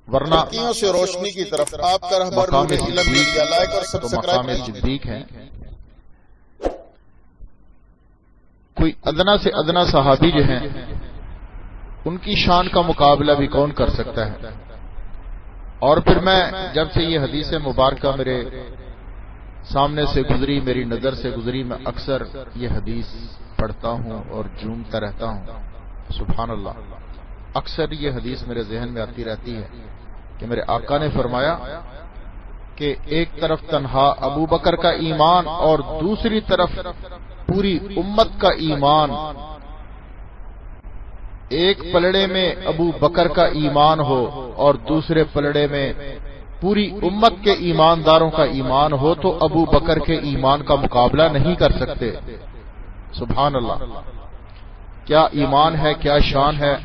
ورنہ ترقیوں سے روشنی کی طرف آپ کا رہبر مقام نور علم میڈیا لائک اور تو سبسکرائب مقام کیجیے۔ صدیق ہے۔ کوئی ادنا سے ادنا صحابی جو ہیں ان کی شان کا مقابلہ بھی کون کر سکتا ہے؟ اور پھر میں جب سے یہ حدیث مبارکہ میرے سامنے سے گزری، میری نظر سے گزری، میں اکثر یہ حدیث پڑھتا ہوں اور جھومتا رہتا ہوں۔ سبحان اللہ، اکثر یہ حدیث میرے ذہن میں آتی رہتی ہے کہ میرے آقا نے فرمایا کہ ایک طرف تنہا ابو بکر کا ایمان اور دوسری طرف پوری امت کا ایمان، ایک پلڑے میں ابو بکر کا ایمان ہو اور دوسرے پلڑے میں پوری امت کے ایمانداروں کا ایمان ہو تو ابو بکر کے ایمان کا مقابلہ نہیں کر سکتے۔ سبحان اللہ، کیا ایمان ہے، کیا شان ہے۔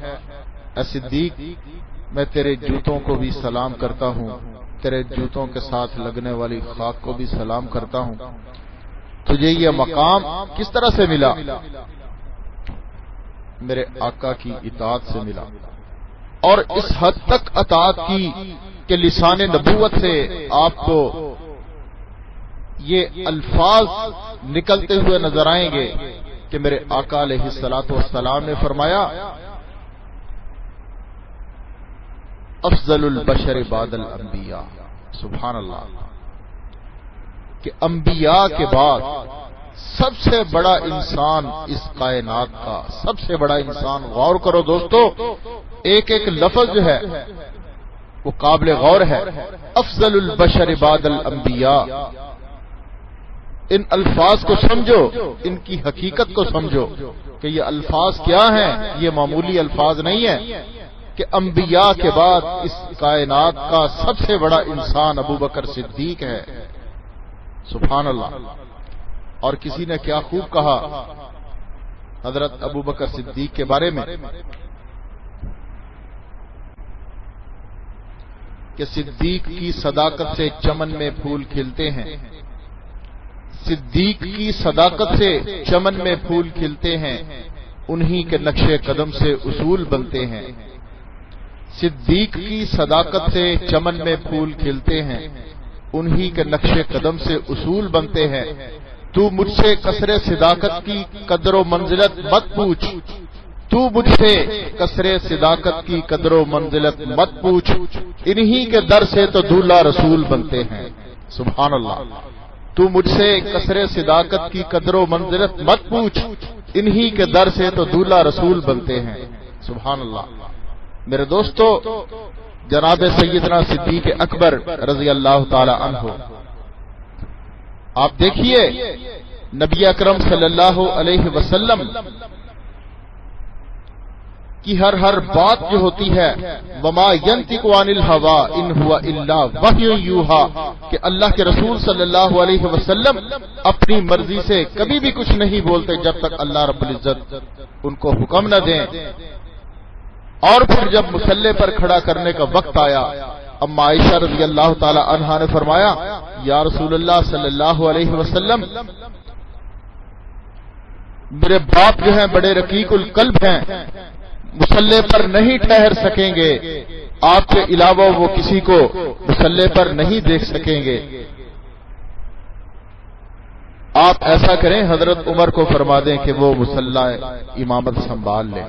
اے صدیق، میں تیرے جوتوں کو بھی سلام کرتا ہوں، تیرے جوتوں کے ساتھ لگنے والی خاک کو بھی سلام کرتا ہوں۔ تجھے یہ مقام کس طرح سے ملا؟ میرے آقا کی اطاعت سے ملا، اور اس حد تک اطاعت کی کہ لسان نبوت سے آپ کو یہ الفاظ نکلتے ہوئے نظر آئیں گے کہ میرے آقا علیہ الصلوۃ والسلام نے فرمایا افضل البشر بعد الانبیاء۔ سبحان اللہ، کہ انبیاء کے بعد سب سے بڑا انسان اس کائنات کا، سب سے بڑا انسان، غور کرو دوستو، ایک ایک لفظ جو ہے وہ قابل غور ہے۔ افضل البشر بعد الانبیاء، ان الفاظ کو سمجھو، ان کی حقیقت کو سمجھو کہ یہ الفاظ کیا ہیں، یہ معمولی الفاظ نہیں ہیں کہ انبیاء کے بعد اس کائنات کا سب سے بڑا انسان ابو بکر صدیق ہے۔ سبحان اللہ۔ اور کسی نے کیا خوب کہا حضرت ابو بکر صدیق کے بارے میں کہ صدیق کی صداقت سے چمن میں پھول کھلتے ہیں، صدیق کی صداقت سے چمن میں پھول کھلتے ہیں، انہی کے نقش قدم سے اصول بنتے ہیں۔ صدیق کی صداقت سے چمن میں پھول کھلتے ہیں، انہی کے نقش قدم سے اصول بنتے ہیں۔ تو مجھ سے کثر صداقت کی قدر و منزلت مت پوچھ، تو مجھ سے کثر صداقت کی قدر و منزلت مت پوچھ، انہی کے در سے تو دولہ رسول بنتے ہیں۔ سبحان اللہ، تو مجھ سے کثر صداقت کی قدر و منزلت مت پوچھ، انہی کے در سے تو دولہ رسول بنتے ہیں۔ سبحان اللہ۔ میرے دوستو، جناب سیدنا صدیق اکبر رضی اللہ تعالی عنہ، آپ دیکھیے نبی اکرم صلی اللہ علیہ وسلم کی ہر بات جو ہوتی ہے وما ينطق عن الهوى ان هو الا وحی یوحى، کہ اللہ کے رسول صلی اللہ علیہ وسلم اپنی مرضی سے کبھی بھی کچھ نہیں بولتے جب تک اللہ رب العزت ان کو حکم نہ دیں۔ اور پھر جب مصلی پر کھڑا کرنے کا وقت آیا، اما عائشہ رضی اللہ تعالی عنہا نے فرمایا یا رسول اللہ صلی اللہ علیہ وسلم، میرے باپ جو ہیں بڑے رقیق القلب ہیں، مصلی پر نہیں ٹھہر سکیں گے، آپ کے علاوہ وہ کسی کو مصلی پر نہیں دیکھ سکیں گے۔ آپ ایسا کریں، حضرت عمر کو فرما دیں کہ وہ مصلی امامت سنبھال لیں۔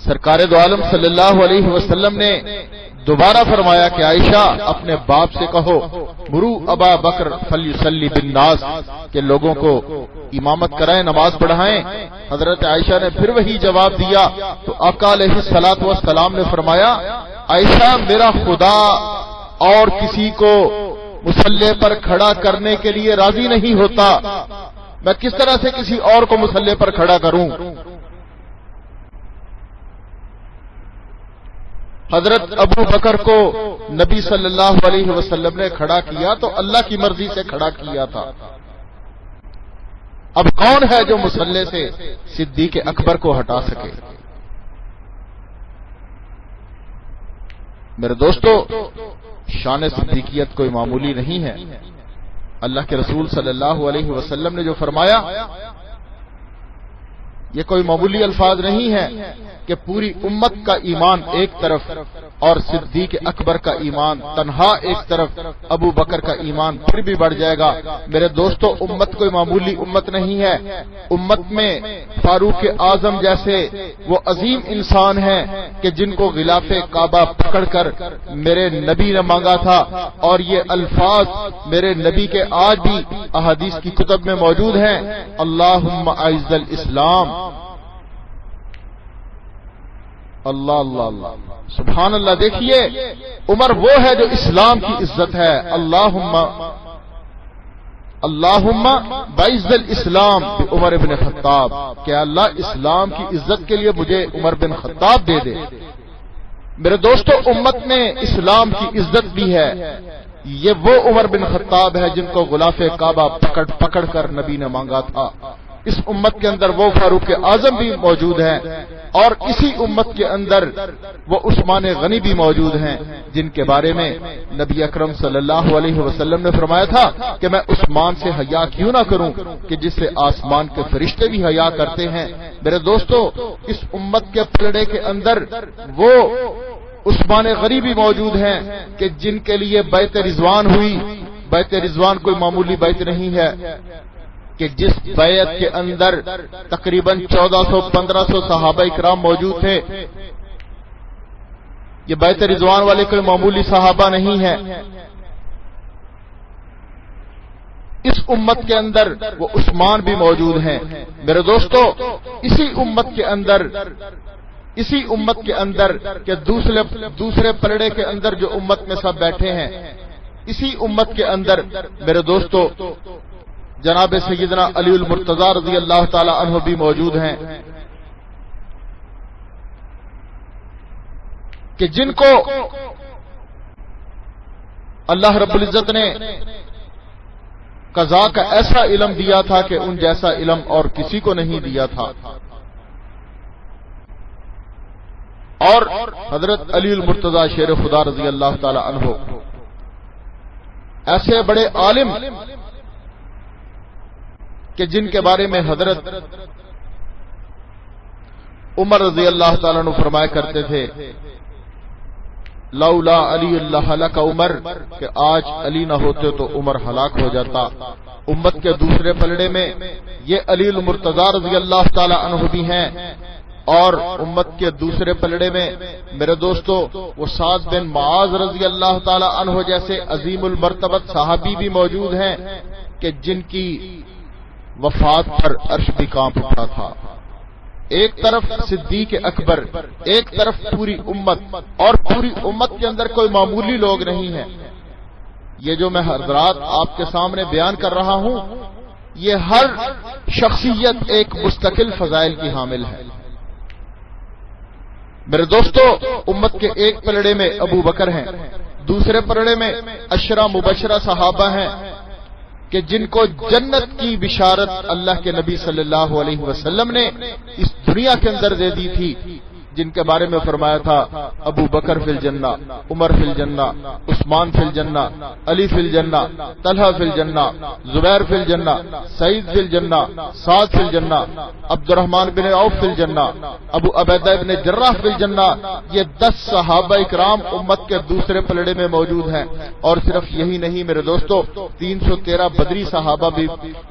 سرکار دو عالم صلی اللہ علیہ وسلم نے دوبارہ فرمایا کہ عائشہ اپنے باپ سے کہو مرو ابا بکر فلیصلی بالناس، کہ لوگوں کو امامت کرائیں، نماز پڑھائیں۔ حضرت عائشہ نے پھر وہی جواب دیا تو آقا علیہ الصلوۃ والسلام نے فرمایا عائشہ، میرا خدا اور کسی کو مصلی پر کھڑا کرنے کے لیے راضی نہیں ہوتا، میں کس طرح سے کسی اور کو مصلی پر کھڑا کروں؟ حضرت ابو بکر کو نبی صلی اللہ علیہ وسلم نے کھڑا کیا تو اللہ کی مرضی سے کھڑا کیا تھا، اب کون ہے جو مصلی سے صدیق اکبر کو ہٹا سکے؟ میرے دوستو، شان صدیقیت کوئی معمولی نہیں ہے۔ اللہ کے رسول صلی اللہ علیہ وسلم نے جو فرمایا یہ کوئی معمولی الفاظ نہیں ہے کہ پوری امت کا ایمان ایک طرف اور صدیق اکبر کا ایمان تنہا ایک طرف، ابو بکر کا ایمان پھر بھی بڑھ جائے گا۔ میرے دوستو، امت کوئی معمولی امت نہیں ہے۔ امت میں فاروق اعظم جیسے وہ عظیم انسان ہیں کہ جن کو غلاف کعبہ پکڑ کر میرے نبی نے مانگا تھا، اور یہ الفاظ میرے نبی کے آج بھی احادیث کی کتب میں موجود ہیں۔ اللہم اعز الاسلام، اللہ اللہ اللہ، سبحان اللہ۔ دیکھیے عمر وہ ہے جو اسلام کی عزت ہے۔ اللہم بعز الاسلام عمر بن خطاب، کہ اللہ اسلام کی عزت کے لیے مجھے عمر بن خطاب دے دے۔ میرے دوستو، امت میں اسلام کی عزت بھی ہے۔ یہ وہ عمر بن خطاب ہے جن کو غلاف کعبہ پکڑ کر نبی نے مانگا تھا۔ اس امت کے اندر وہ فاروق اعظم بھی موجود ہیں، اور اسی امت کے اندر وہ عثمان غنی بھی موجود ہیں، جن کے بارے میں نبی اکرم صلی اللہ علیہ وسلم نے فرمایا تھا کہ میں عثمان سے حیا کیوں نہ کروں کہ جس سے آسمان کے فرشتے بھی حیا کرتے ہیں۔ میرے دوستو، اس امت کے پلڑے کے اندر وہ عثمان غنی بھی موجود ہیں کہ جن کے لیے بیعت رضوان ہوئی۔ بیعت رضوان کوئی معمولی بیعت نہیں ہے، کہ جس بیعت کے اندر تقریباً 1400-1500 صحابہ اکرام موجود تھے۔ یہ بیعت رضوان والے کوئی معمولی صحابہ نہیں ہے۔ اس امت کے اندر وہ عثمان بھی موجود ہیں۔ میرے دوستو، اسی امت کے اندر کہ دوسرے پلڑے کے اندر جو امت میں سب بیٹھے ہیں، اسی امت کے اندر میرے دوستو جناب سیدنا علی المرتضی رضی اللہ تعالی عنہ بھی موجود ہیں، کہ جن کو اللہ رب العزت نے قضاء کا ایسا علم دیا تھا کہ ان جیسا علم اور کسی کو نہیں دیا تھا۔ اور حضرت علی المرتضی شیر خدا رضی اللہ تعالی عنہ ایسے بڑے عالم کہ جن کے بارے میں حضرت عمر رضی اللہ تعالیٰ عنہ فرمایا کرتے تھے، لولا علی اللہ ہلاک عمر، کہ آج علی نہ ہوتے تو عمر ہلاک ہو جاتا۔ امت کے دوسرے پلڑے میں یہ علی المرتضی رضی اللہ تعالیٰ عنہ بھی ہیں، اور امت کے دوسرے پلڑے میں میرے دوستو وہ سعد بن معاذ رضی اللہ تعالیٰ عنہ جیسے عظیم المرتبت صحابی بھی موجود ہیں کہ جن کی وفات پر عرش بھی کانپ اٹھا تھا۔ ایک طرف صدیق اکبر، ایک طرف پوری امت، اور پوری امت کے اندر کوئی معمولی لوگ نہیں ہیں۔ یہ جو میں حضرات آپ کے سامنے بیان کر رہا ہوں، یہ ہر شخصیت ایک مستقل فضائل کی حامل ہے۔ میرے دوستو، امت کے ایک پلڑے میں ابو بکر ہیں، دوسرے پلڑے میں عشرہ مبشرہ صحابہ ہیں کہ جن کو جنت کی بشارت اللہ کے نبی صلی اللہ علیہ وسلم نے اس دنیا کے اندر دے دی تھی، جن کے بارے میں فرمایا تھا ابو بکر فی الجنہ، عمر فی الجنہ، عثمان فی الجنہ، علی فی الجنہ، طلحہ فی الجنہ، زبیر فی الجنہ، سعید فی الجنہ، سعد فی الجنہ، عبد الرحمن بن عوف فی الجنہ، ابو عبیدہ بن جراح فی الجنہ۔ یہ 10 صحابہ اکرام امت کے دوسرے پلڑے میں موجود ہیں۔ اور صرف یہی نہیں میرے دوستو، 313 بدری صحابہ بھی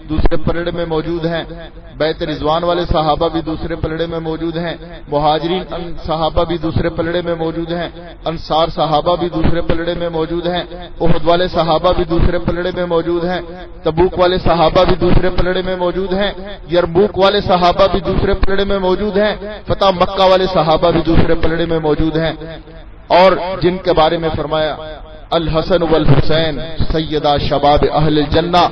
دوسرے پلڑے میں موجود ہیں، بیعت رضوان والے صحابہ بھی دوسرے پلڑے میں موجود ہیں، مہاجرین صحابہ بھی دوسرے پلڑے میں موجود ہیں، انصار صحابہ بھی دوسرے پلڑے میں موجود ہیں، احد والے صحابہ بھی دوسرے پلڑے میں موجود ہیں، تبوک والے صحابہ بھی دوسرے پلڑے میں موجود ہیں، یرموک والے صحابہ بھی دوسرے پلڑے میں موجود ہیں، فتح مکہ والے صحابہ بھی دوسرے پلڑے میں موجود ہیں، اور جن کے بارے میں فرمایا الحسن والحسین سیدہ شباب اہل الجنہ،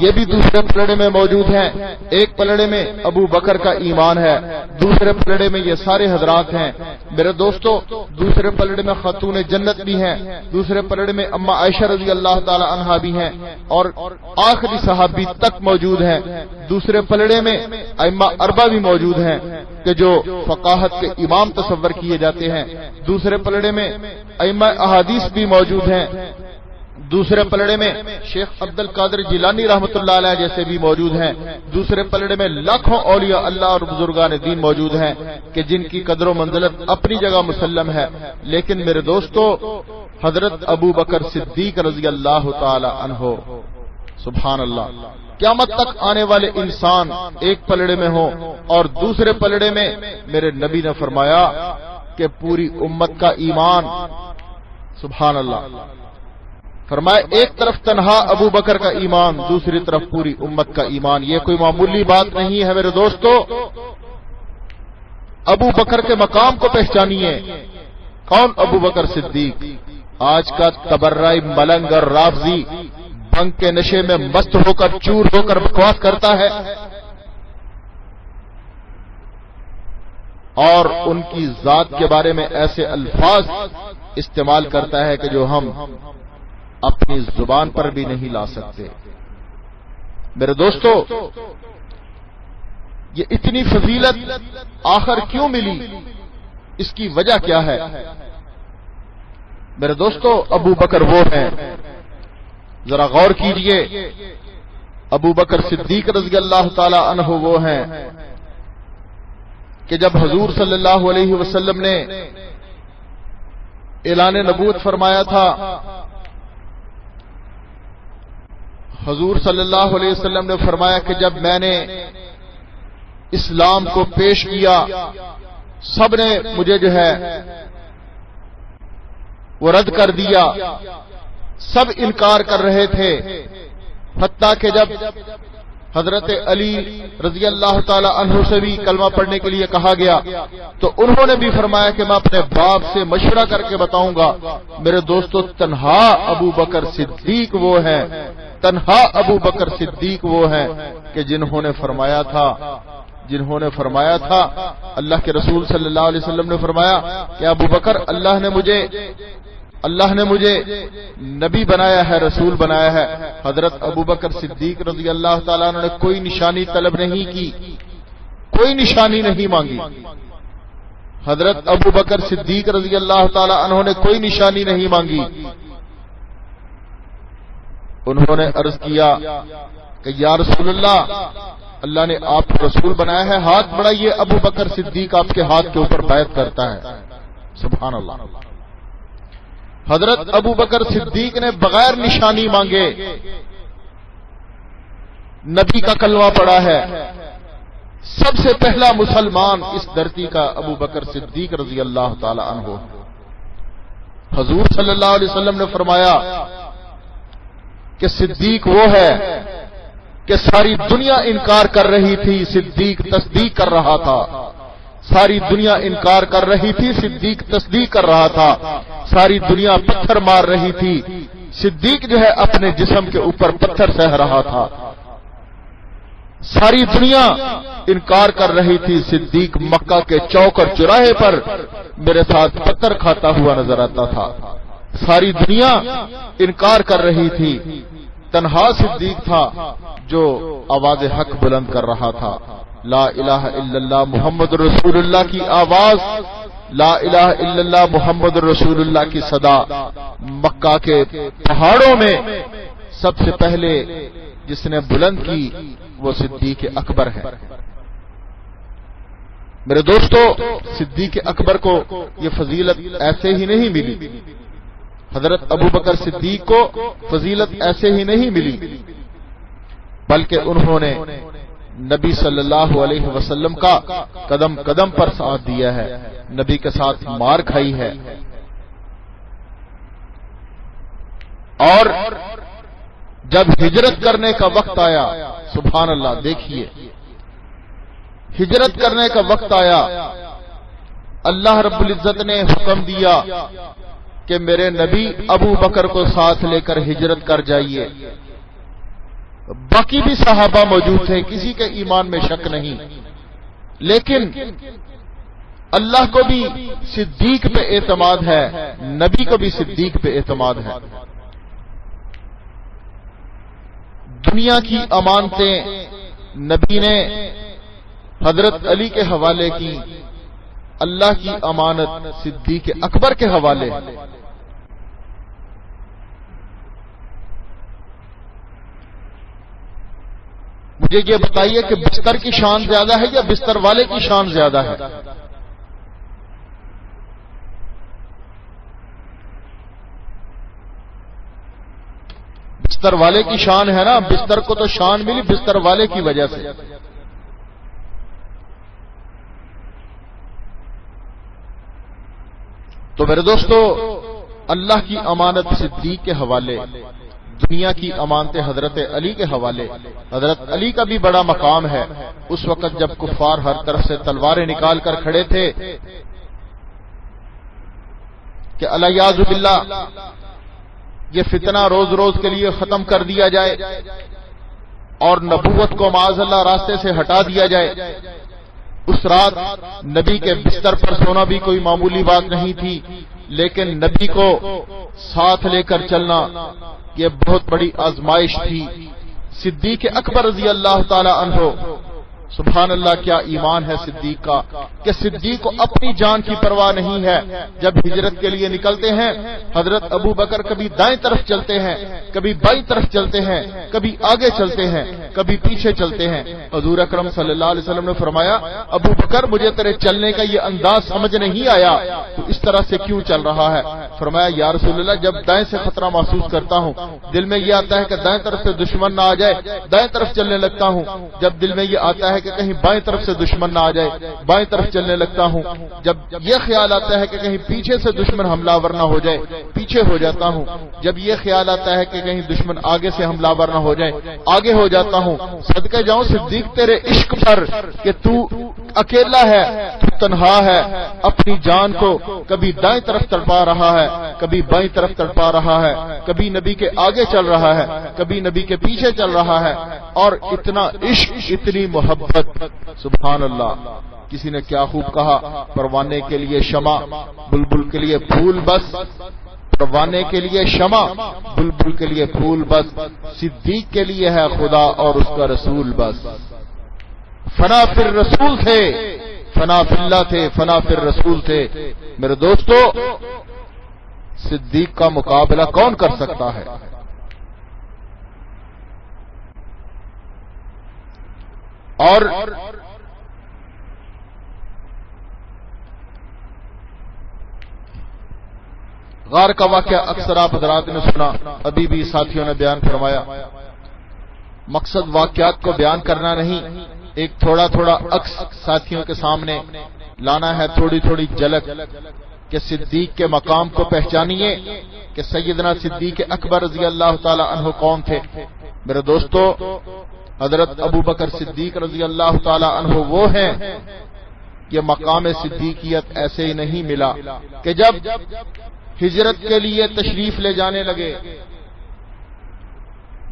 یہ بھی دوسرے پلڑے میں موجود ہیں۔ ایک پلڑے میں ابو بکر کا ایمان ہے، دوسرے پلڑے میں یہ سارے حضرات ہیں۔ میرے دوستو، دوسرے پلڑے میں خاتون جنت بھی ہیں، دوسرے پلڑے میں اما عائشہ رضی اللہ تعالی عنہا بھی ہیں، اور آخری صحابی تک موجود ہیں۔ دوسرے پلڑے میں ائمہ اربعہ بھی موجود ہیں کہ جو فقاہت کے امام تصور کیے جاتے ہیں۔ دوسرے پلڑے میں ائمہ احادیث بھی موجود ہیں دوسرے پلڑے میں شیخ عبد القادر جیلانی رحمۃ اللہ علیہ جیسے بھی موجود ہیں، دوسرے پلڑے میں لاکھوں اولیاء اللہ اور بزرگان دین موجود ہیں کہ جن کی قدر و منزلت اپنی جگہ مسلم ہے، لیکن میرے دوستو حضرت ابو بکر صدیق رضی اللہ تعالی عنہ، سبحان اللہ، قیامت تک آنے والے انسان ایک پلڑے میں ہوں اور دوسرے پلڑے میں میرے نبی نے فرمایا کہ پوری امت کا ایمان، سبحان اللہ، فرمایا ایک طرف تنہا ابو بکر کا ایمان، دوسری طرف پوری امت کا ایمان۔ یہ کوئی معمولی بات نہیں ہے میرے دوستو۔ ابو بکر کے مقام کو پہچانیے۔ کون ابو بکر صدیق؟ آج کا تبرعی ملنگ اور رافضی بھنگ کے نشے میں مست ہو کر چور ہو کر بکواس کرتا ہے اور ان کی ذات کے بارے میں ایسے الفاظ استعمال کرتا ہے کہ جو ہم اپنی زبان پر بھی نہیں لا سکتے۔ میرے دوستو یہ اتنی فضیلت آخر کیوں ملی؟ اس کی وجہ کیا ہے؟ میرے دوستو ابو بکر وہ ہیں، ذرا غور کیجئے، ابو بکر صدیق رضی اللہ تعالی عنہ وہ ہیں کہ جب حضور صلی اللہ علیہ وسلم نے اعلان نبوت فرمایا تھا، حضور صلی اللہ علیہ وسلم نے فرمایا کہ جب میں نے اسلام کو پیش کیا سب نے مجھے جو ہے وہ رد کر دیا، سب انکار کر رہے تھے، حتیٰ کہ جب حضرت علی رضی اللہ تعالی عنہ سے بھی کلمہ پڑھنے کے لیے کہا گیا تو انہوں نے بھی فرمایا کہ میں اپنے باپ سے مشورہ کر کے بتاؤں گا۔ میرے دوستو تنہا ابو بکر صدیق وہ ہیں، تنہا ابو بکر صدیق وہ ہیں کہ جنہوں نے فرمایا تھا اللہ کے رسول صلی اللہ علیہ وسلم نے فرمایا کہ ابو بکر اللہ نے مجھے نبی بنایا ہے، رسول بنایا ہے۔ حضرت ابو بکر صدیق رضی اللہ تعالیٰ عنہ نے کوئی نشانی طلب نہیں کی، کوئی نشانی نہیں مانگی۔ حضرت ابو بکر صدیق رضی اللہ تعالیٰ عنہ نے کوئی نشانی نہیں مانگی۔ انہوں نے عرض کیا کہ یا رسول اللہ نے آپ کو رسول بنایا ہے، ہاتھ بڑھائیے۔ ابو بکر صدیق آپ کے ہاتھ کے اوپر بیعت کرتا ہے، سبحان اللہ۔ حضرت ابو بکر صدیق نے بغیر نشانی مانگے نبی کا کلمہ پڑھا ہے۔ سب سے پہلا مسلمان اس دھرتی کا ابو بکر صدیق رضی اللہ تعالی عنہ۔ حضور صلی اللہ علیہ وسلم نے فرمایا کہ صدیق وہ ہے کہ ساری دنیا انکار کر رہی تھی، صدیق تصدیق کر رہا تھا۔ ساری دنیا انکار کر رہی تھی، صدیق تصدیق کر رہا تھا۔ ساری دنیا پتھر مار رہی تھی، صدیق جو ہے اپنے جسم کے اوپر پتھر سہ رہا تھا۔ ساری دنیا انکار کر رہی تھی، صدیق مکہ کے چوک اور چوراہے پر میرے ساتھ پتھر کھاتا ہوا نظر آتا تھا۔ ساری دنیا انکار کر رہی تھی، تنہا صدیق تھا جو آواز حق بلند کر رہا تھا۔ لا الہ الا اللہ محمد رسول اللہ کی آواز، لا الہ الا اللہ محمد رسول اللہ کی صدا مکہ کے پہاڑوں میں سب سے پہلے جس نے بلند کی وہ صدیق اکبر ہے۔ میرے دوستو صدیق اکبر کو یہ فضیلت ایسے ہی نہیں ملی، حضرت ابو بکر صدیق کو فضیلت ایسے ہی نہیں ملی، بلکہ انہوں نے نبی صلی اللہ علیہ وسلم کا قدم قدم پر ساتھ دیا ہے، نبی کے ساتھ مار کھائی ہے۔ اور جب ہجرت کرنے کا وقت آیا، سبحان اللہ، دیکھیے ہجرت کرنے کا وقت آیا، اللہ رب العزت نے حکم دیا کہ میرے نبی ابو بکر کو ساتھ لے کر ہجرت کر جائیے۔ باقی بھی صحابہ موجود تھے، کسی کے ایمان میں شک نہیں، لیکن اللہ کو بھی صدیق پہ اعتماد ہے، نبی کو بھی صدیق پہ اعتماد ہے۔ دنیا کی امانتیں نبی نے حضرت علی کے حوالے کی، اللہ کی امانت صدیق اکبر کے حوالے۔ مجھے یہ بتائیے کہ بستر کی شان زیادہ ہے یا بستر والے کی شان زیادہ ہے؟ بستر والے کی شان ہے نا، بستر کو تو شان ملی بستر والے کی وجہ سے۔ تو میرے دوستو، اللہ کی امانت صدیق کے حوالے، دنیا کی امانتیں حضرت علی کے حوالے۔ حضرت علی کا بھی بڑا مقام ہے۔ اس وقت جب کفار ہر طرف سے تلواریں نکال کر کھڑے تھے کہ الیاذ باللہ یہ فتنہ روز روز کے لیے ختم کر دیا جائے اور نبوت کو معاذ اللہ راستے سے ہٹا دیا جائے، اس رات نبی کے بستر پر سونا بھی کوئی معمولی بات نہیں تھی، لیکن نبی کو ساتھ لے کر چلنا یہ بہت بڑی آزمائش تھی۔ صدیق اکبر رضی اللہ تعالی عنہ، سبحان اللہ، کیا ایمان ہے صدیق کا کہ صدیق کو اپنی جان کی پرواہ نہیں ہے۔ جب ہجرت کے لیے نکلتے ہیں، حضرت ابو بکر کبھی دائیں طرف چلتے ہیں، کبھی بائیں طرف چلتے ہیں، کبھی آگے چلتے ہیں، کبھی پیچھے چلتے ہیں۔ حضور اکرم صلی اللہ علیہ وسلم نے فرمایا، ابو بکر مجھے تیرے چلنے کا یہ انداز سمجھ نہیں آیا، تو اس طرح سے کیوں چل رہا ہے؟ فرمایا، یا رسول اللہ، جب دائیں سے خطرہ محسوس کرتا ہوں، دل میں یہ آتا ہے کہ دائیں طرف سے دشمن نہ آ جائے، دائیں طرف چلنے لگتا ہوں۔ جب دل میں یہ آتا ہے کہ کہیں بائیں طرف سے دشمن نہ آ جائے، بائیں طرف چلنے لگتا ہوں۔ جب یہ خیال آتا ہے کہ کہیں پیچھے سے دشمن حملہ ور نہ ہو جائے، پیچھے ہو جاتا ہوں۔ جب یہ خیال آتا ہے کہ کہیں دشمن آگے سے حملہ ور نہ ہو جائے، آگے ہو جاتا ہوں۔ صدقے جاؤں صدیق تیرے عشق پر کہ تو اکیلا ہے، تو تنہا ہے، اپنی جان کو کبھی دائیں طرف تڑپا رہا ہے، کبھی بائیں طرف تڑپا رہا ہے، کبھی نبی کے آگے چل رہا ہے، کبھی نبی کے پیچھے چل رہا ہے، اور اتنا عشق، اتنی محبت، سبحان اللہ۔ کسی نے کیا خوب کہا، پروانے کے لیے شمع، بلبل کے لیے پھول بس، پروانے کے لیے شمع، بلبل کے لیے پھول بس، صدیق کے لیے ہے خدا اور اس کا رسول بس۔ فنا فی الرسول تھے، فنا فی اللہ تھے، فنا فی الرسول تھے۔ میرے دوستو، صدیق کا مقابلہ کون کر سکتا ہے؟ اور غار کا واقعہ اکثر آپ حضرات نے سنا، ابھی بھی ساتھیوں نے بیان فرمایا۔ مقصد واقعات کو بیان کرنا نہیں، ایک تھوڑا تھوڑا عکس ساتھیوں کے سامنے لانا ہے، تھوڑی تھوڑی جھلک کہ صدیق کے مقام کو پہچانیے کہ سیدنا صدیق اکبر رضی اللہ تعالی عنہ کون تھے۔ میرے دوستو، حضرت ابو بکر صدیق رضی اللہ تعالی عنہ وہ ہیں، یہ مقام صدیقیت ایسے ہی نہیں ملا کہ جب ہجرت کے لیے تشریف لے جانے لگے،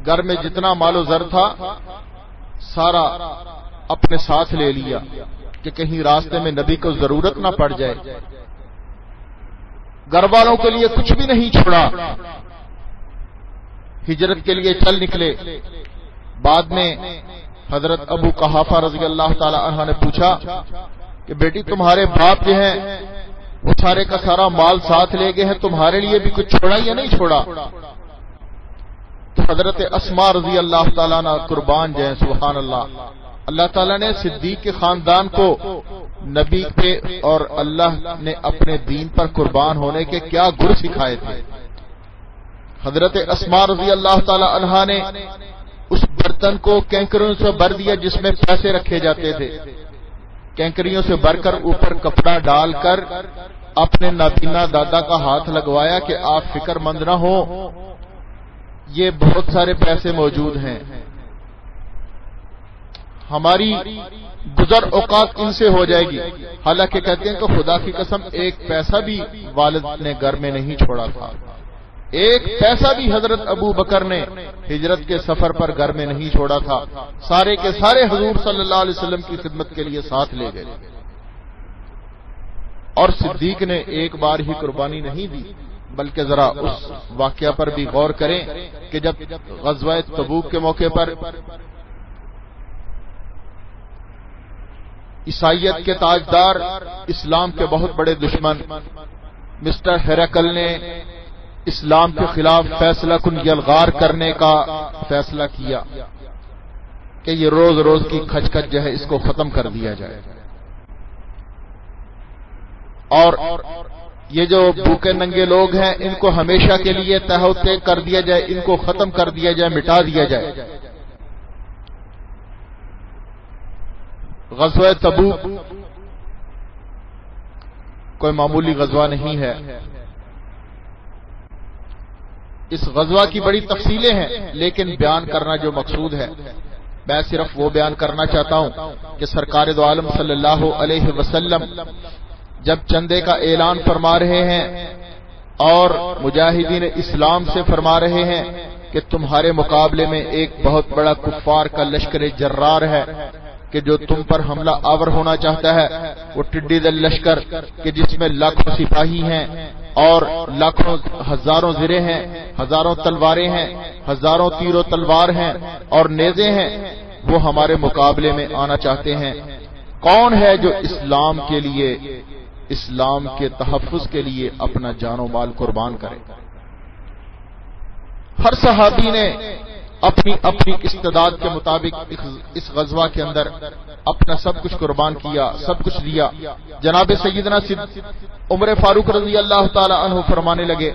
گھر میں جتنا مال و زر تھا سارا اپنے ساتھ لے لیا کہ کہیں راستے میں نبی کو ضرورت نہ پڑ جائے، گھر والوں کے لیے کچھ بھی نہیں چھوڑا، ہجرت کے لیے چل نکلے۔ بعد میں حضرت ابو قحافہ رضی اللہ تعالی عنہ نے پوچھا کہ بیٹی تمہارے باپ جو ہیں وہ سارے کا سارا مال ساتھ لے گئے ہیں، تمہارے لیے بھی کچھ چھوڑا یا نہیں چھوڑا؟ تو حضرت اسماء رضی اللہ تعالیٰ عنہ قربان جائیں، سبحان اللہ، اللہ تعالیٰ نے صدیق کے خاندان کو نبی کے اور اللہ نے اپنے دین پر قربان ہونے کے کیا گر سکھائے تھے۔ حضرت اسماء رضی اللہ تعالیٰ عنہ نے اس برتن کو کینکریوں سے بھر دیا جس میں پیسے رکھے جاتے تھے، کینکریوں سے بھر کر اوپر کپڑا ڈال کر اپنے نابینا دادا کا ہاتھ لگوایا کہ آپ فکر مند نہ ہو، یہ بہت سارے پیسے موجود ہیں، ہماری گزر اوقات ان سے ہو جائے گی۔ حالانکہ کہتے ہیں کہ خدا کی قسم ایک پیسہ بھی والد نے گھر میں نہیں چھوڑا تھا، ایک پیسہ بھی حضرت ابو بکر نے ہجرت کے سفر پر گھر میں نہیں چھوڑا تھا، سارے کے سارے حضور صلی اللہ علیہ وسلم کی خدمت کے لیے ساتھ لے گئے۔ اور صدیق نے ایک بار ہی قربانی نہیں دی، بلکہ ذرا اس واقعہ پر بھی غور کریں کہ جب غزوہ تبوک کے موقع پر عیسائیت کے تاجدار، اسلام کے بہت بڑے دشمن مسٹر ہیرکل نے اسلام کے خلاف فیصلہ کن یلغار کرنے کا فیصلہ کیا کہ یہ روز روز کی کھچ کھچ جو ہے اس کو ختم کر دیا جائے، اور یہ جو بھوکے ننگے لوگ ہیں ان کو ہمیشہ کے لیے تہہ کر دیا جائے، ان کو ختم کر دیا جائے، مٹا دیا جائے۔ غزوہ تبوک کوئی معمولی غزوہ نہیں ہے، اس غزوہ کی بڑی تفصیلیں ہیں، لیکن بیان کرنا جو مقصود ہے میں صرف وہ بیان کرنا چاہتا ہوں کہ سرکار دو عالم صلی اللہ علیہ وسلم جب چندے کا اعلان فرما رہے ہیں اور مجاہدین اسلام سے فرما رہے ہیں کہ تمہارے مقابلے میں ایک بہت بڑا کفار کا لشکر جرار ہے کہ جو تم پر حملہ آور ہونا چاہتا ہے، وہ ٹڈی دل لشکر کہ جس میں لاکھوں سپاہی ہیں اور لاکھوں ہزاروں زرے ہیں، ہزاروں تلواریں ہیں، ہزاروں تیر و تلوار ہیں اور نیزے ہیں، وہ ہمارے مقابلے میں آنا چاہتے ہیں۔ کون ہے جو اسلام کے لیے، اسلام کے تحفظ کے لیے اپنا جان و مال قربان کرے؟ ہر صحابی نے اپنی اپنی استعداد کے مطابق اس غزوہ کے اندر اپنا سب کچھ قربان کیا، سب کچھ دیا۔ جناب سیدنا عمر فاروق رضی اللہ تعالی عنہ فرمانے لگے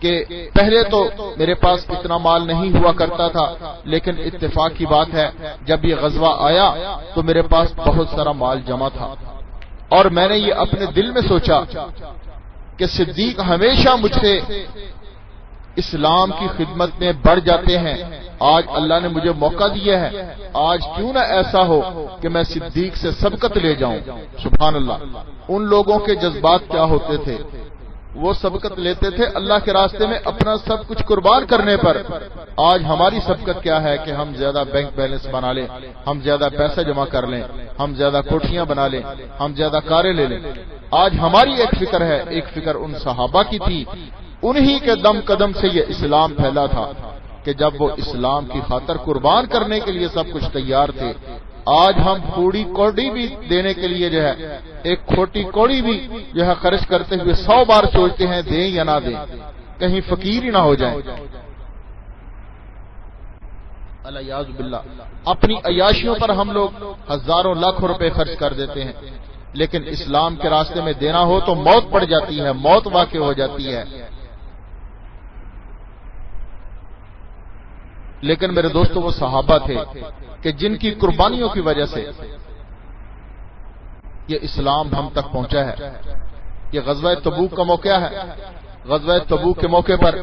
کہ پہلے تو میرے پاس اتنا مال نہیں ہوا کرتا تھا، لیکن اتفاق کی بات ہے جب یہ غزوہ آیا تو میرے پاس بہت سارا مال جمع تھا، اور میں نے یہ اپنے دل میں سوچا کہ صدیق ہمیشہ مجھ سے اسلام کی خدمت میں بڑھ جاتے ہیں، آج اللہ نے مجھے موقع دیا ہے، آج کیوں نہ ایسا ہو کہ میں صدیق سے سبقت لے جاؤں۔ سبحان اللہ، ان لوگوں کے جذبات کیا ہوتے تھے، وہ سبقت لیتے تھے اللہ کے راستے میں اپنا سب کچھ قربان کرنے پر۔ آج ہماری سبقت کیا ہے کہ ہم زیادہ بینک بیلنس بنا لیں، ہم زیادہ پیسہ جمع کر لیں، ہم زیادہ کوٹھیاں بنا لیں، ہم زیادہ کاریں لے لیں۔ آج ہماری ایک فکر ہے، ایک فکر ان صحابہ کی تھی، انہی کے دم قدم سے یہ اسلام پھیلا تھا کہ جب وہ اسلام کی خاطر قربان کرنے کے لیے سب کچھ تیار تھے۔ آج ہم کوڑی کوڑی بھی دینے کے لیے جو ہے، ایک کھوٹی کوڑی بھی جو ہے خرچ کرتے ہوئے 100 بار سوچتے ہیں دیں یا نہ دیں، کہیں فقیر ہی نہ ہو جائیں۔ الیاذ باللہ، اپنی عیاشیوں پر ہم لوگ ہزاروں لاکھوں روپے خرچ کر دیتے ہیں، لیکن اسلام کے راستے میں دینا ہو تو موت پڑ جاتی ہے، موت واقع ہو جاتی ہے۔ لیکن میرے دوستو وہ صحابہ تھے کہ جن کی قربانیوں کی وجہ سے یہ اسلام ہم تک پہنچا ہے۔ یہ غزوہ تبوک کا موقع ہے۔ غزوہ تبوک کے موقع پر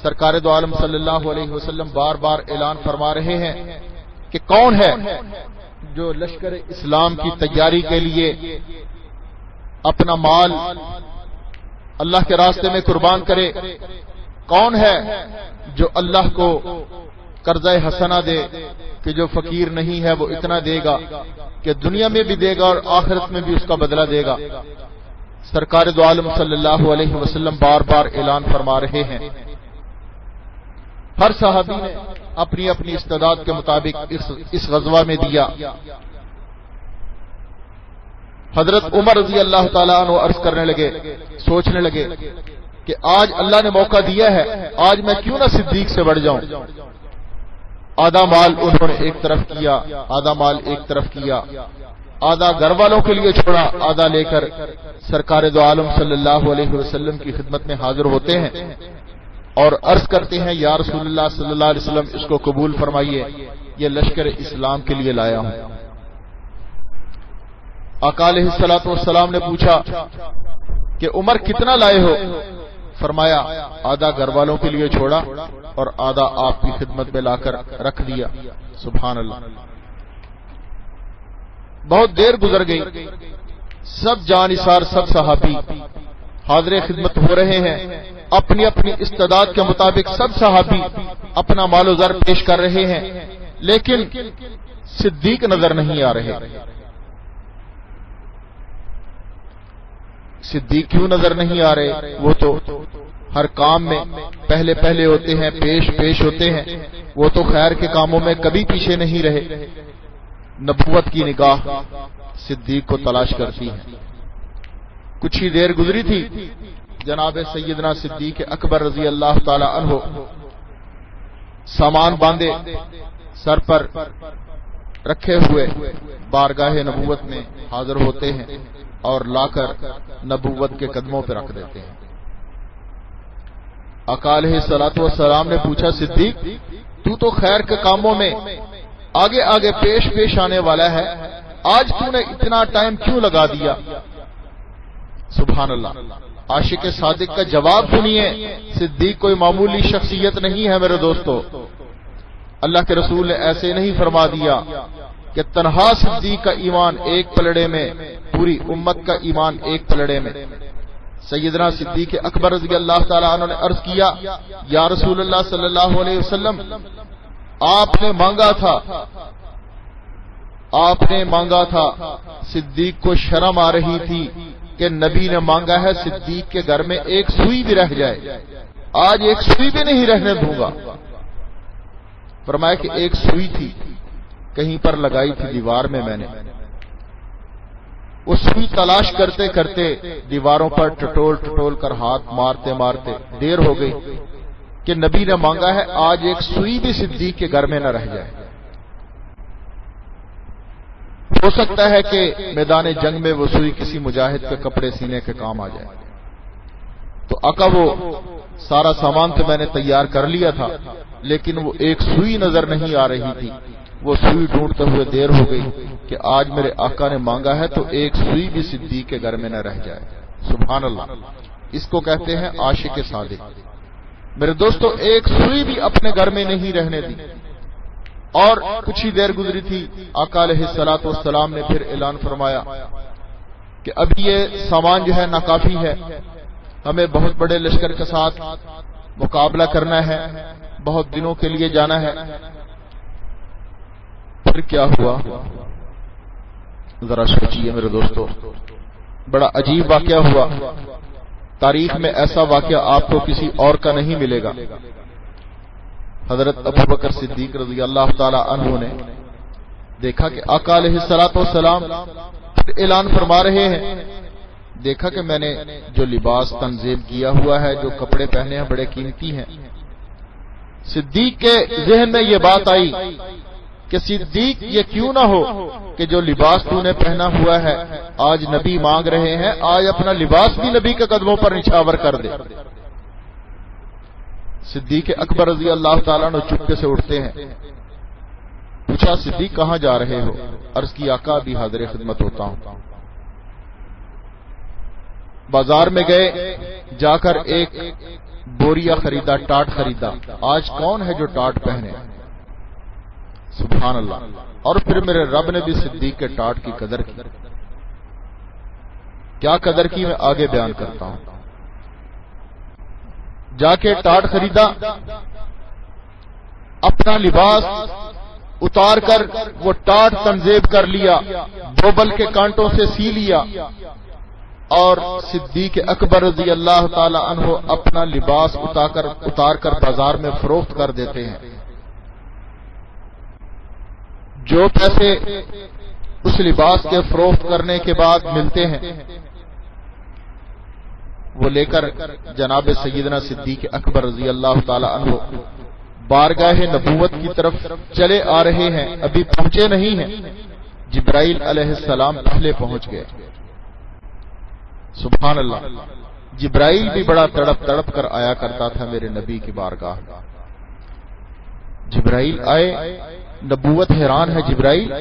سرکار دو عالم صلی اللہ علیہ وسلم بار بار اعلان فرما رہے ہیں کہ کون ہے جو لشکر اسلام کی تیاری کے لیے اپنا مال اللہ کے راستے میں قربان کرے، کون ہے جو اللہ کو قرضہ حسنہ دے کہ جو فقیر نہیں ہے وہ اتنا دے گا کہ دنیا میں بھی دے گا اور آخرت میں بھی اس کا بدلہ دے گا۔ سرکار دو عالم صلی اللہ علیہ وسلم بار بار اعلان فرما رہے ہیں۔ ہر صحابی نے اپنی اپنی استعداد کے مطابق اس غزوہ میں دیا۔ حضرت عمر رضی اللہ تعالیٰ عنہ عرض کرنے لگے، سوچنے لگے کہ آج اللہ نے موقع دیا ہے، آج میں کیوں نہ صدیق سے بڑھ جاؤں۔ آدھا مال انہوں نے ایک طرف کیا، آدھا مال ایک طرف کیا، آدھا گھر والوں کے لیے چھوڑا، آدھا لے کر سرکار دو عالم صلی اللہ علیہ وسلم کی خدمت میں حاضر ہوتے ہیں اور عرض کرتے ہیں یا رسول اللہ صلی اللہ علیہ وسلم اس کو قبول فرمائیے، یہ لشکر اسلام کے لیے لایا ہوں۔ آقا علیہ الصلوۃ والسلام نے پوچھا کہ عمر کتنا لائے ہو؟ فرمایا آدھا گھر والوں کے لیے چھوڑا اور آدھا آپ کی خدمت میں لا کر رکھ دیا۔ سبحان اللہ۔ بہت دیر گزر گئی، سب جانثار سب صحابی حاضر خدمت ہو رہے ہیں، اپنی اپنی استعداد کے مطابق سب صحابی اپنا مال و زر پیش کر رہے ہیں، لیکن صدیق نظر نہیں آ رہے۔ صدیق کیوں نظر نہیں آ رہے؟ وہ تو ہر کام میں پہلے پہلے ہوتے ہیں، پیش ہوتے ہیں، وہ تو خیر کے کاموں میں کبھی پیچھے نہیں رہے۔ نبوت کی نگاہ صدیق کو تلاش کرتی ہے۔ کچھ ہی دیر گزری تھی، جناب سیدنا صدیق اکبر رضی اللہ تعالی عنہ سامان باندھے، سر پر رکھے ہوئے بارگاہ نبوت میں حاضر ہوتے ہیں اور لا کر نبوت کے قدموں پہ رکھ دیتے ہیں۔ آقا علیہ الصلوۃ والسلام نے پوچھا صدیق تو خیر کے کاموں میں آگے آگے پیش آنے والا ہے، آج تو نے اتنا ٹائم کیوں لگا دیا؟ سبحان اللہ، عاشق صادق کا جواب سنیے۔ صدیق کوئی معمولی شخصیت نہیں ہے میرے دوستو، اللہ کے رسول نے ایسے نہیں فرما دیا کہ تنہا صدیق کا ایمان ایک پلڑے میں، پوری امت کا ایمان ایک پلڑے میں۔ سیدنا صدیق اکبر رضی اللہ تعالی عنہ نے عرض کیا، یا رسول اللہ صلی اللہ علیہ وسلم، آپ نے مانگا تھا، صدیق کو شرم آ رہی تھی کہ نبی نے مانگا ہے صدیق کے گھر میں ایک سوئی بھی رہ جائے، آج ایک سوئی بھی نہیں رہنے دوں گا۔ فرمایا کہ ایک سوئی تھی، کہیں پر لگائی تھی دیوار میں، میں نے وہ سوئی تلاش کرتے کرتے دیواروں پر ٹٹول کر ہاتھ مارتے مارتے دیر ہو گئی کہ نبی نے مانگا ہے آج ایک سوئی بھی صدیق کے گھر میں نہ رہ جائے۔ ہو سکتا ہے کہ میدان جنگ میں وہ سوئی کسی مجاہد کے کپڑے سینے کے کام آ جائے۔ تو آقا وہ سارا سامان تو میں نے تیار کر لیا تھا، لیکن وہ ایک سوئی نظر نہیں آ رہی تھی۔ وہ سوئی ڈھونڈتے ہوئے دیر ہو گئی کہ آج میرے آقا نے مانگا ہے تو ایک سوئی بھی صدیق کے گھر میں نہ رہ جائے۔ سبحان اللہ، اس کو کہتے ہیں عاشق صادق۔ میرے دوستو، ایک سوئی بھی اپنے گھر میں نہیں رہنے دی۔ اور کچھ ہی دیر گزری تھی، آقا علیہ الصلوۃ والسلام نے پھر اعلان فرمایا کہ اب یہ سامان جو ہے ناکافی ہے، ہمیں بہت بڑے لشکر کے ساتھ مقابلہ کرنا ہے، بہت دنوں کے لیے جانا ہے۔ پھر کیا ہوا ذرا سوچیے میرے دوستو، بڑا عجیب واقعہ ہوا۔ تاریخ میں ایسا واقعہ آپ کو کسی اور کا نہیں ملے گا۔ حضرت ابوبکر صدیق رضی اللہ تعالی عنہ نے دیکھا کہ آقا علیہ الصلوۃ والسلام پھر اعلان فرما رہے ہیں، دیکھا کہ میں نے جو لباس تنظیم کیا ہوا ہے، جو کپڑے پہنے ہیں بڑے قیمتی ہیں۔ صدیق کے ذہن میں یہ بات آئی کہ صدیق یہ کیوں نہ ہو کہ جو لباس تو نے پہنا ہوا ہے آج نبی مانگ رہے ہیں، آج اپنا لباس بھی نبی کے قدموں پر نچھاور کر دے۔ صدیق اکبر رضی اللہ تعالیٰ نے چپکے سے اٹھتے ہیں، پوچھا صدیق کہاں جا رہے ہو؟ عرض کی آقا بھی حاضر خدمت ہوتا ہوں۔ بازار میں گئے، جا کر ایک بوریا خریدا، ٹاٹ خریدا۔ آج کون ہے جو ٹاٹ پہنے؟ سبحان اللہ۔ اور پھر میرے رب نے بھی صدیق کے ٹاٹ کی قدر کی۔ کیا قدر کی میں آگے بیان کرتا ہوں۔ جا کے ٹاٹ خریدا، اپنا لباس اتار کر وہ ٹاٹ تنظیم کر لیا، بوبل کے کانٹوں سے سی لیا، اور صدیق اکبر رضی اللہ تعالی عنہ اپنا لباس اتار کر بازار میں فروخت کر دیتے ہیں۔ جو پیسے اس لباس کے فروخت کرنے کے بعد ملتے ہیں وہ لے کر جناب سیدنا صدیق اکبر رضی اللہ تعالی عنہ بارگاہ نبوت کی طرف چلے آ رہے ہیں، ابھی پہنچے نہیں ہیں، جبرائیل علیہ السلام پہلے پہنچ گئے۔ سبحان اللہ، جبرائیل بھی بڑا تڑپ کر آیا کرتا تھا میرے نبی کی بارگاہ۔ جبرائیل آئے، نبوت حیران ہے، جبرائیل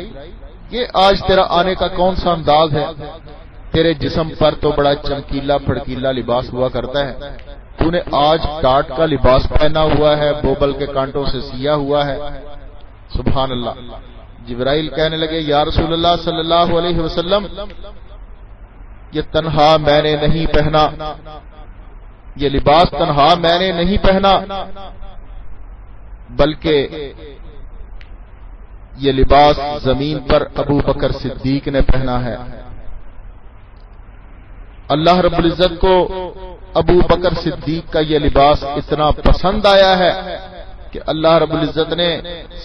یہ آج تیرا آنے کا کون سا انداز ہے؟ تیرے جسم پر تو بڑا چمکیلا پھڑکیلا لباس ہوا کرتا ہے، تو نے آج ٹاٹ کا لباس پہنا ہوا ہے، بوبل کے کانٹوں سے سیا ہوا ہے۔ سبحان اللہ۔ جبرائیل کہنے لگے، یا رسول اللہ صلی اللہ علیہ وسلم، یہ تنہا میں نے نہیں پہنا، یہ لباس تنہا میں نے نہیں پہنا، بلکہ یہ لباس زمین پر ابو بکر صدیق نے پہنا ہے۔ اللہ رب العزت کو ابو بکر صدیق کا یہ لباس اتنا پسند آیا ہے کہ اللہ رب العزت نے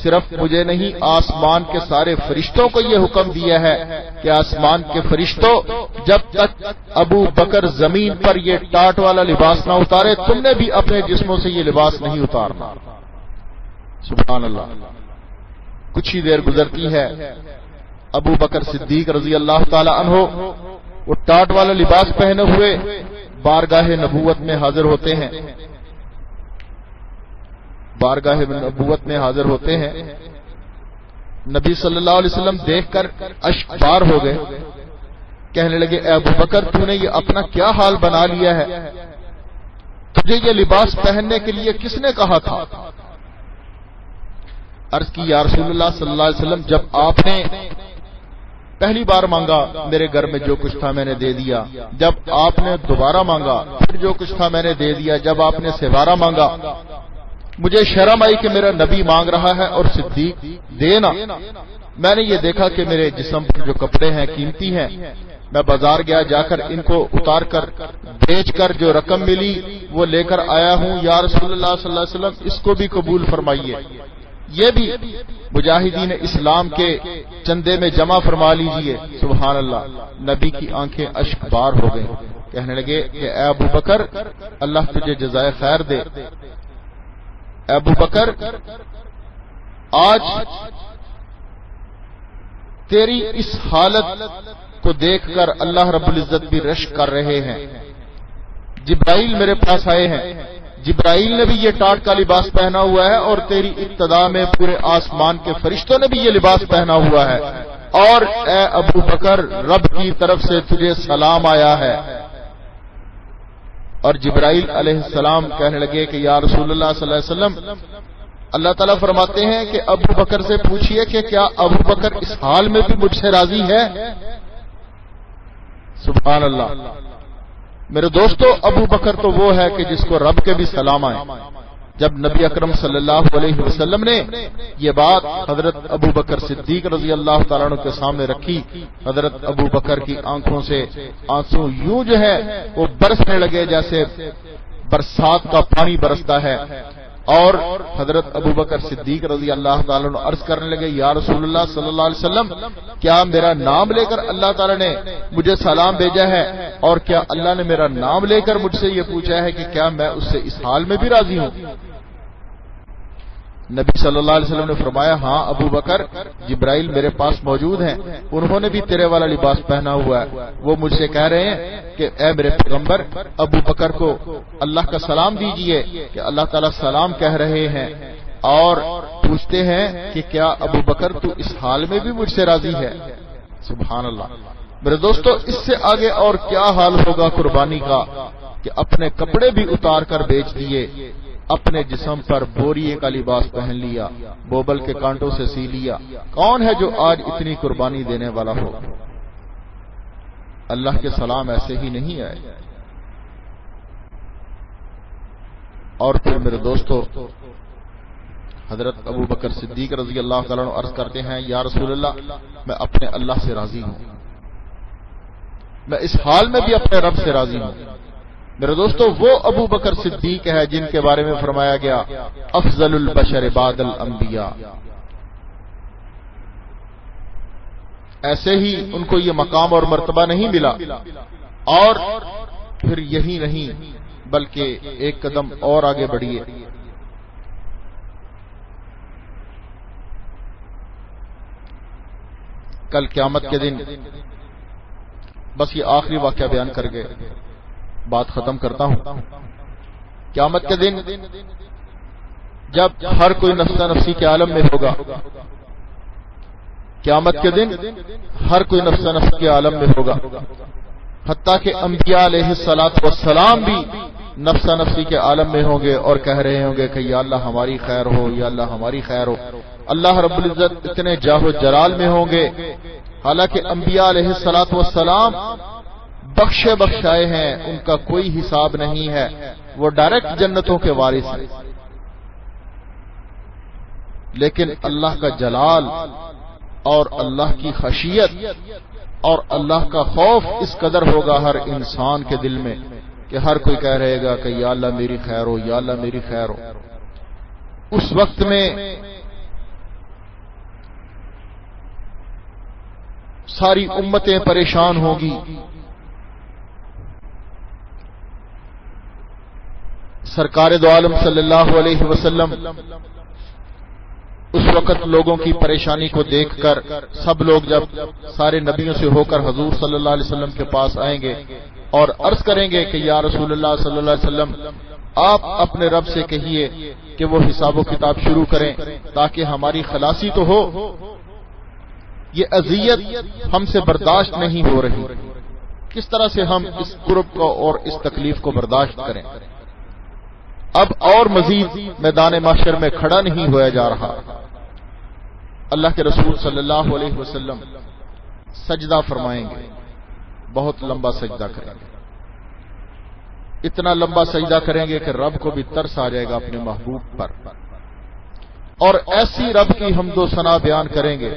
صرف مجھے نہیں، آسمان کے سارے فرشتوں کو یہ حکم دیا ہے کہ آسمان کے فرشتوں، جب تک ابو بکر زمین پر یہ ٹاٹ والا لباس نہ اتارے، تم نے بھی اپنے جسموں سے یہ لباس نہیں اتارنا۔ سبحان اللہ۔ کچھ ہی دیر گزرتی ہے، ابو بکر صدیق رضی اللہ تعالی عنہ وہ ٹاٹ والا لباس پہنے ہوئے بارگاہ نبوت میں حاضر ہوتے ہیں، بارگاہ نبوت میں حاضر ہوتے ہیں۔ نبی صلی اللہ علیہ وسلم دیکھ کر اشک بار ہو گئے، کہنے لگے اے ابو بکر تو نے یہ اپنا کیا حال بنا لیا ہے، تجھے یہ لباس پہننے کے لیے کس نے کہا تھا؟ عرض کی یا رسول اللہ صلی اللہ علیہ وسلم جب آپ نے پہلی بار مانگا میرے گھر میں جو کچھ تھا میں نے دے دیا، جب آپ نے دوبارہ مانگا پھر جو کچھ تھا میں نے دے دیا، جب آپ نے سوارا مانگا مجھے شرم آئی کہ میرا نبی مانگ رہا ہے اور صدیق دینا۔ میں نے یہ دیکھا کہ میرے جسم پر جو کپڑے ہیں قیمتی ہیں، میں بازار گیا، جا کر ان کو اتار کر بیچ کر جو رقم ملی وہ لے کر آیا ہوں، یا رسول اللہ صلی اللہ علیہ وسلم اس کو بھی قبول فرمائیے، یہ بھی مجاہدین اسلام کے چندے میں جمع فرما لیجئے۔ سبحان اللہ، نبی کی آنکھیں اشک بار ہو گئیں، کہنے لگے کہ اے ابو بکر اللہ تجھے جزائے خیر دے، اے ابو بکر آج تیری اس حالت کو دیکھ کر اللہ رب العزت بھی رشک کر رہے ہیں۔ جبرائیل میرے پاس آئے ہیں، جبرائیل نے بھی یہ ٹاٹ کا لباس پہنا ہوا ہے اور تیری ابتدا میں پورے آسمان کے فرشتوں نے بھی یہ لباس پہنا ہوا ہے، اور اے ابو بکر رب کی طرف سے تجھے سلام آیا ہے۔ اور جبرائیل علیہ السلام کہنے لگے کہ یا رسول اللہ صلی اللہ علیہ وسلم اللہ تعالیٰ فرماتے ہیں کہ ابو بکر سے پوچھئے کہ کیا ابو بکر اس حال میں بھی مجھ سے راضی ہے؟ سبحان اللہ میرے دوستو، ابو بکر تو وہ ہے کہ جس کو رب کے بھی سلام آئے۔ جب نبی اکرم صلی اللہ علیہ وسلم نے یہ بات حضرت ابو بکر صدیق رضی اللہ تعالیٰ عنہ کے سامنے رکھی، حضرت ابو بکر کی آنکھوں سے آنسو یوں جو ہے وہ برسنے لگے جیسے برسات کا پانی برستا ہے، اور حضرت ابو بکر صدیق رضی اللہ تعالیٰ عنہ عرض کرنے لگے یا رسول اللہ صلی اللہ علیہ وسلم کیا میرا نام لے کر اللہ تعالیٰ نے مجھے سلام بھیجا ہے، اور کیا اللہ نے میرا نام لے کر مجھ سے یہ پوچھا ہے کہ کیا میں اس سے اس حال میں بھی راضی ہوں؟ نبی صلی اللہ علیہ وسلم نے فرمایا ہاں ابو بکر جبرائیل میرے پاس موجود ہیں، انہوں نے بھی تیرے والا لباس پہنا ہوا ہے، وہ مجھ سے کہہ رہے ہیں کہ اے میرے پیغمبر ابو بکر کو اللہ کا سلام دیجئے کہ اللہ تعالیٰ سلام کہہ رہے ہیں، اور پوچھتے ہیں کہ کیا ابو بکر تو اس حال میں بھی مجھ سے راضی ہے؟ سبحان اللہ میرے دوستو، اس سے آگے اور کیا حال ہوگا قربانی کا کہ اپنے کپڑے بھی اتار کر بیچ دیے، اپنے جسم پر بوریے کا لباس پہن لیا، بوبل کے کانٹوں سے سی لیا۔ کون ہے جو آج اتنی قربانی دینے والا ہو؟ اللہ کے سلام ایسے ہی نہیں آئے۔ اور پھر میرے دوستو حضرت ابو بکر صدیق رضی اللہ تعالیٰ عنہ عرض کرتے ہیں یا رسول اللہ میں اپنے اللہ سے راضی ہوں، میں اس حال میں بھی اپنے رب سے راضی ہوں۔ میرے دوستو وہ ابو بکر صدیق ہے جن کے بارے میں فرمایا گیا افضل البشر بعد الانبیاء، ایسے ہی ان کو یہ مقام اور مرتبہ نہیں ملا، اور پھر یہی نہیں بلکہ ایک قدم اور آگے بڑھیے۔ کل قیامت کے دن بس یہ آخری واقعہ بیان کر کے بات ختم کرتا ہوں۔ قیامت کے دن جب ہر کوئی نفسا نفسی کے عالم میں ہوگا، قیامت کے دن ہر کوئی نفسا نفسی کے عالم میں ہوگا، حتیٰ کہ انبیاء علیہ الصلوۃ والسلام بھی نفسا نفسی کے عالم میں ہوں گے اور کہہ رہے ہوں گے کہ یا اللہ ہماری خیر ہو، یا اللہ ہماری خیر ہو۔ اللہ رب العزت اتنے جاہ و جلال میں ہوں گے، حالانکہ انبیاء علیہ الصلوۃ والسلام بخشے بخشائے ہیں، ان کا کوئی حساب نہیں ہے، وہ ڈائریکٹ جنتوں کے وارث ہیں، لیکن اللہ کا جلال اور اللہ کی خشیت اور اللہ کا خوف اس قدر ہوگا ہر انسان کے دل میں کہ ہر کوئی کہہ رہے گا کہ یا اللہ میری خیر ہو، یا اللہ میری خیر ہو۔ اس وقت میں ساری امتیں پریشان ہوگی، سرکار دو عالم صلی اللہ علیہ وسلم اس وقت لوگوں کی پریشانی کو دیکھ کر سب لوگ جب سارے نبیوں سے ہو کر حضور صلی اللہ علیہ وسلم کے پاس آئیں گے اور عرض کریں گے کہ یا رسول اللہ صلی اللہ علیہ وسلم آپ اپنے رب سے کہیے کہ وہ حساب و کتاب شروع کریں تاکہ ہماری خلاصی تو ہو، یہ اذیت ہم سے برداشت نہیں ہو رہی، کس طرح سے ہم اس کرب کو اور اس تکلیف کو برداشت کریں۔ اب اور مزید میدان محشر میں کھڑا نہیں ہوا جا رہا۔ اللہ کے رسول صلی اللہ علیہ وسلم سجدہ فرمائیں گے، بہت لمبا سجدہ کریں گے، اتنا لمبا سجدہ کریں گے کہ رب کو بھی ترس آ جائے گا اپنے محبوب پر، اور ایسی رب کی حمد و ثنا بیان کریں گے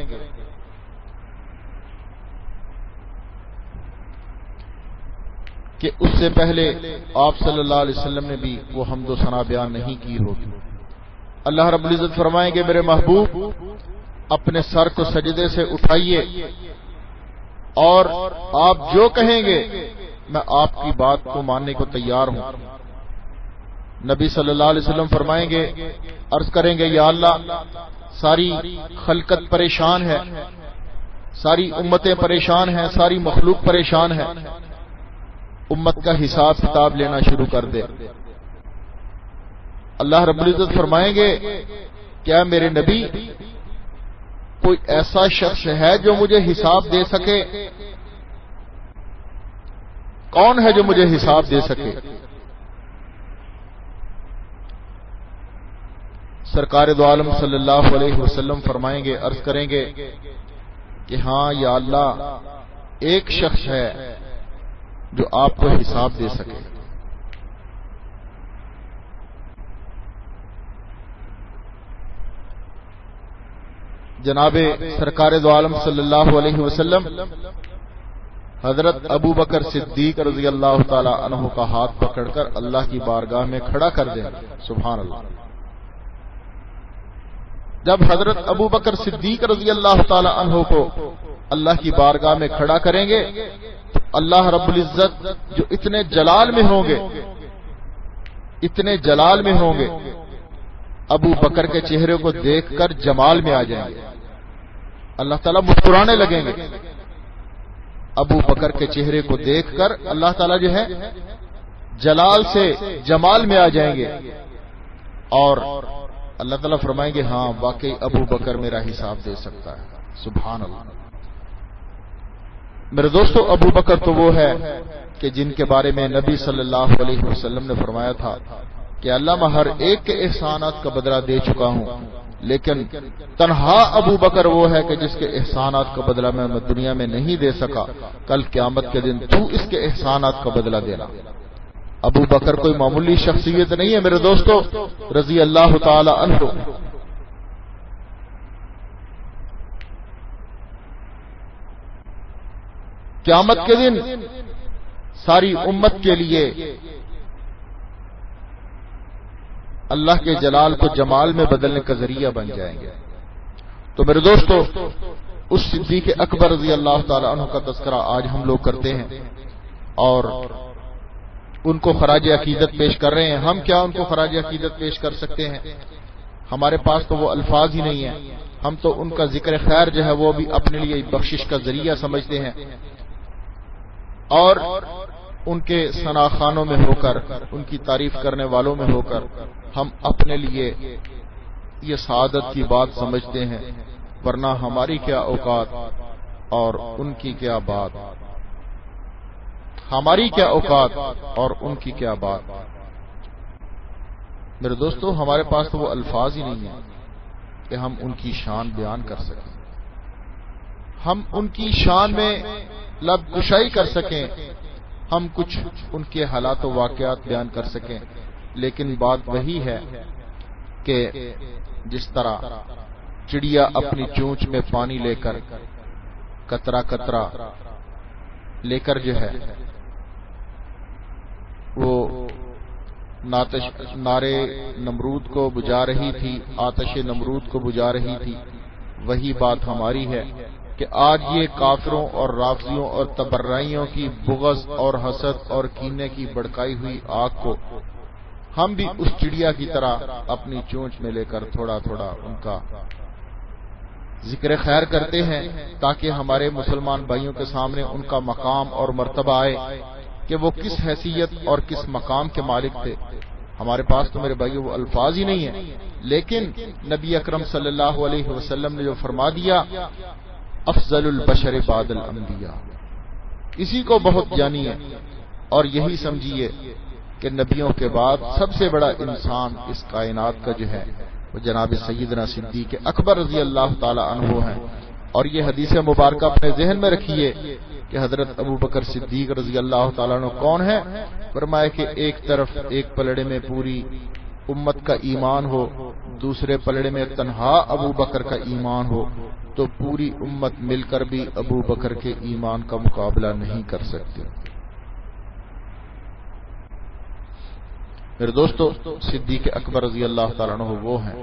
کہ اس سے پہلے آپ صلی اللہ علیہ وسلم نے بھی وہ حمد و ثنا بیان نہیں کی ہوگی۔ اللہ رب العزت فرمائیں گے میرے محبوب اپنے سر کو سجدے سے اٹھائیے اور آپ جو کہیں گے میں آپ کی بات کو ماننے کو تیار ہوں۔ نبی صلی اللہ علیہ وسلم فرمائیں گے، عرض کریں گے یا اللہ ساری خلقت پریشان ہے، ساری امتیں پریشان ہیں، ساری مخلوق پریشان ہے، امت کا حساب کتاب لینا شروع کر دے۔ اللہ رب العزت فرمائیں گے کیا میرے نبی کوئی ایسا شخص ہے جو مجھے حساب دے سکے؟ کون ہے جو مجھے حساب دے سکے؟ سرکار دو عالم صلی اللہ علیہ وسلم فرمائیں گے، عرض کریں گے کہ ہاں یا اللہ ایک شخص ہے جو آپ کو حساب دے سکے۔ جناب سرکار دو عالم صلی اللہ علیہ وسلم حضرت ابو بکر صدیق رضی اللہ تعالی عنہ کا ہاتھ پکڑ کر اللہ کی بارگاہ میں کھڑا کر دیں، سبحان اللہ۔ جب حضرت ابو بکر صدیق رضی اللہ تعالی عنہ کو اللہ کی بارگاہ میں کھڑا کریں گے تو اللہ رب العزت جو اتنے جلال میں ہوں گے، اتنے جلال میں ہوں گے، ابو بکر کے چہرے کو دیکھ کر جمال میں آ جائیں گے، اللہ تعالیٰ مسکرانے لگیں گے۔ ابو بکر کے چہرے کو دیکھ کر اللہ تعالیٰ جو ہے جلال سے جمال میں آ جائیں گے، اور اللہ تعالیٰ فرمائیں گے ہاں واقعی ابو بکر میرا حساب دے سکتا ہے، سبحان اللہ۔ میرے دوستو ابو بکر تو وہ ہے کہ جن کے بارے میں نبی صلی اللہ علیہ وسلم نے فرمایا تھا کہ اللہ میں ہر ایک کے احسانات کا بدلہ دے چکا ہوں، لیکن تنہا ابو بکر وہ ہے کہ جس کے احسانات کا بدلہ میں دنیا میں نہیں دے سکا، کل قیامت کے دن تو اس کے احسانات کا بدلہ دینا۔ ابو بکر کوئی معمولی شخصیت نہیں ہے میرے دوستو، رضی اللہ تعالی عنہ۔ قیامت کے دن ساری امت کے لیے اللہ کے جلال کو جمال میں بدلنے کا ذریعہ بن جائیں گے۔ تو میرے دوستو اس صدیق اکبر رضی اللہ تعالی عنہ کا تذکرہ آج ہم لوگ کرتے ہیں اور ان کو خراج عقیدت پیش کر رہے ہیں۔ ہم کیا ان کو خراج عقیدت پیش کر سکتے ہیں؟ ہمارے پاس تو وہ الفاظ ہی نہیں ہیں، ہم تو ان کا ذکر خیر جو ہے وہ بھی اپنے لیے بخشش کا ذریعہ سمجھتے ہیں، اور ان کے ثناخانوں میں ہو کر، ان کی تعریف کرنے والوں میں ہو کر ہم اپنے لیے یہ سعادت کی بات سمجھتے ہیں، ورنہ ہماری کیا اوقات اور ان کی کیا بات، ہماری کیا اوقات اور ان کی کیا بات۔ میرے دوستو ہمارے پاس تو وہ الفاظ ہی نہیں ہیں کہ ہم ان کی شان بیان کر سکیں، ہم ان کی شان میں لب کشائی کر سکیں، ہم کچھ ان کے حالات و واقعات بیان کر سکیں، لیکن بات وہی ہے کہ جس طرح چڑیا اپنی چونچ میں پانی لے کر قطرہ قطرہ لے کر جو ہے وہ نارے نمرود کو بجھا رہی تھی، آتش نمرود کو بجھا رہی تھی، وہی بات ہماری ہے کہ آج یہ کافروں اور رافضیوں اور تبرائیوں کی بغض اور حسد اور کینے کی بھڑکائی ہوئی آگ کو ہم بھی اس چڑیا کی طرح اپنی چونچ میں لے کر تھوڑا تھوڑا ان کا ذکر خیر کرتے ہیں تاکہ ہمارے مسلمان بھائیوں کے سامنے ان کا مقام اور مرتبہ آئے کہ وہ کس حیثیت اور کس مقام کے مالک تھے. ہمارے پاس تو میرے بھائیو وہ الفاظ ہی نہیں ہیں، لیکن نبی اکرم صلی اللہ علیہ وسلم نے جو فرما دیا افضل البشر بعد الانبیاء، اسی کو بہت جانیے اور یہی سمجھیے کہ نبیوں کے بعد سب سے بڑا انسان اس کائنات کا جو ہے وہ جناب سیدنا صدیق اکبر رضی اللہ تعالی عنہ ہیں. اور یہ حدیث مبارکہ اپنے ذہن میں رکھیے کہ حضرت ابو بکر صدیق رضی اللہ تعالیٰ عنہ کون ہے. فرمایا کہ ایک طرف ایک پلڑے میں پوری امت کا ایمان ہو، دوسرے پلڑے میں تنہا ابو بکر کا ایمان ہو، تو پوری امت مل کر بھی ابو بکر کے ایمان کا مقابلہ نہیں کر سکتی. میرے دوستو، صدیق اکبر رضی اللہ تعالیٰ عنہ وہ ہیں.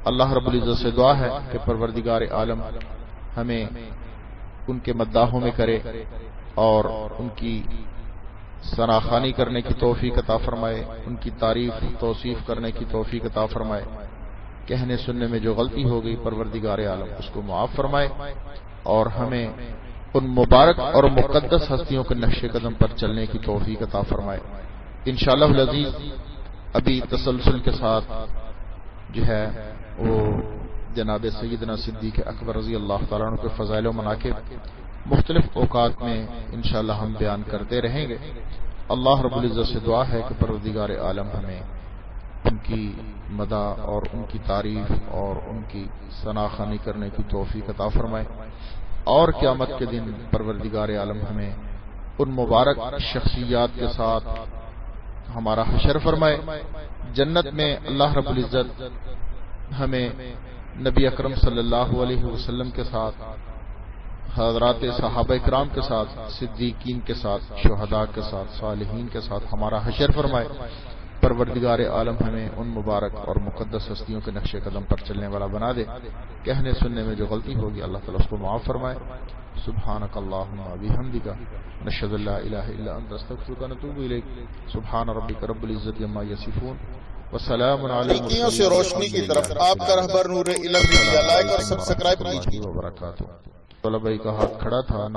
اللہ رب العزت سے دعا ہے کہ پروردگار عالم ہمیں ان کے مداحوں میں کرے اور ان کی ثناخوانی کرنے کی توفیق عطا فرمائے، ان کی تعریف توصیف کرنے کی توفیق عطا فرمائے. کہنے سننے میں جو غلطی ہو گئی پروردگار عالم اس کو معاف فرمائے اور ہمیں ان مبارک اور مقدس ہستیوں کے نقش قدم پر چلنے کی توفیق عطا فرمائے. انشاءاللہ العزیز ابھی تسلسل کے ساتھ جو ہے وہ جناب سیدنا صدیق اکبر رضی اللہ تعالیٰ عنہ کے فضائل و مناقب مختلف اوقات میں انشاءاللہ ہم بیان کرتے رہیں گے. اللہ رب العزت سے دعا ہے کہ پروردگار عالم ہمیں ان کی مدح اور ان کی تعریف اور ان کی ثناخوانی کرنے کی توفیق عطا فرمائے اور قیامت کے دن پروردگار عالم ہمیں ان مبارک شخصیات کے ساتھ ہمارا حشر فرمائے. جنت میں اللہ رب العزت ہمیں نبی اکرم صلی اللہ علیہ وسلم کے ساتھ، حضرات صحابہ کرام کے ساتھ، صدیقین کے ساتھ، شہداء کے ساتھ، صالحین کے ساتھ ہمارا حشر فرمائے. پروردگار عالم ہمیں ان مبارک اور مقدس ہستیوں کے نقش قدم پر چلنے والا بنا دے. کہنے سننے میں جو غلطی ہوگی اللہ تعالیٰ اس کو معاف فرمائے. سبحانک اللہم و بحمدک نشہد ان لا الہ الا انت نستغفرک و نتوب الیک. سبحان ربک رب العزت عما یصفون وسلام علی نیکیوں سے روشنی کی طرف آپ کا رہبر نور علم میڈیا لائک اور سبسکرائب کیجیے. وبرکاتہ. طلباء کا ہاتھ کھڑا تھا.